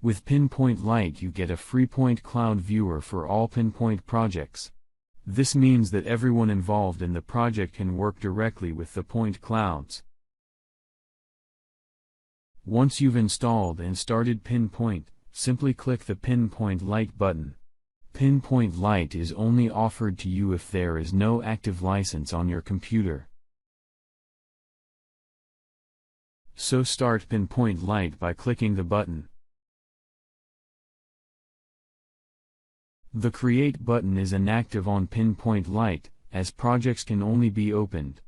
With PinPoint Lite you get a free point cloud viewer for all PinPoint projects. This means that everyone involved in the project can work directly with the point clouds. Once you've installed and started PinPoint, simply click the PinPoint Lite button. PinPoint Lite is only offered to you if there is no active license on your computer. So start PinPoint Lite by clicking the button. The Create button is inactive on PinPoint Lite, as projects can only be opened.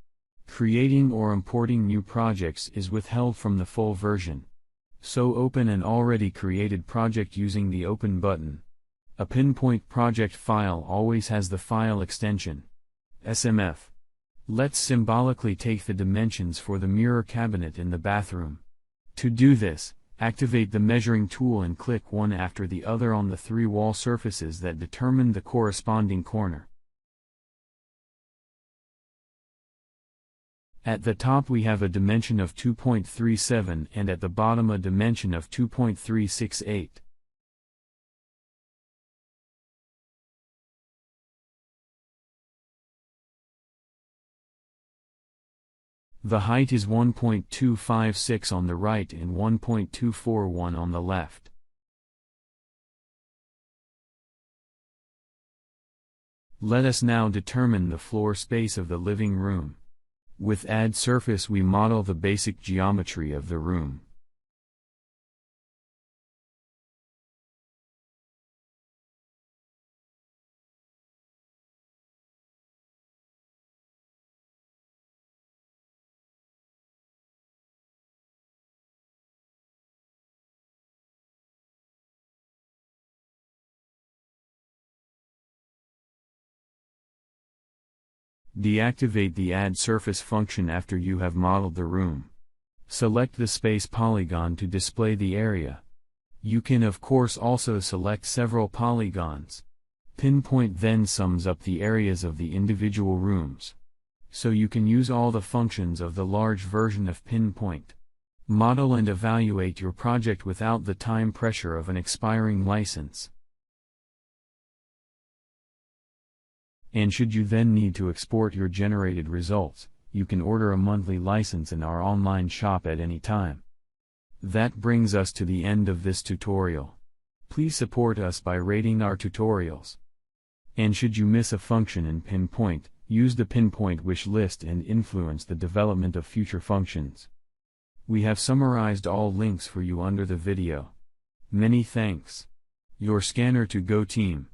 Creating or importing new projects is withheld from the full version. So open an already created project using the Open button. A PinPoint project file always has the file extension SMF. Let's symbolically take the dimensions for the mirror cabinet in the bathroom. To do this, activate the measuring tool and click one after the other on the 3 wall surfaces that determine the corresponding corner. At the top we have a dimension of 2.37 and at the bottom a dimension of 2.368. The height is 1.256 on the right and 1.241 on the left. Let us now determine the floor space of the living room. With Add Surface we model the basic geometry of the room. Deactivate the Add Surface function after you have modeled the room. Select the space polygon to display the area. You can of course also select several polygons. PinPoint then sums up the areas of the individual rooms. So you can use all the functions of the large version of PinPoint. Model and evaluate your project without the time pressure of an expiring license. And should you then need to export your generated results, you can order a monthly license in our online shop at any time. That brings us to the end of this tutorial. Please support us by rating our tutorials. And should you miss a function in PinPoint, use the PinPoint wish list and influence the development of future functions. We have summarized all links for you under the video. Many thanks. Your Scanner2GO team.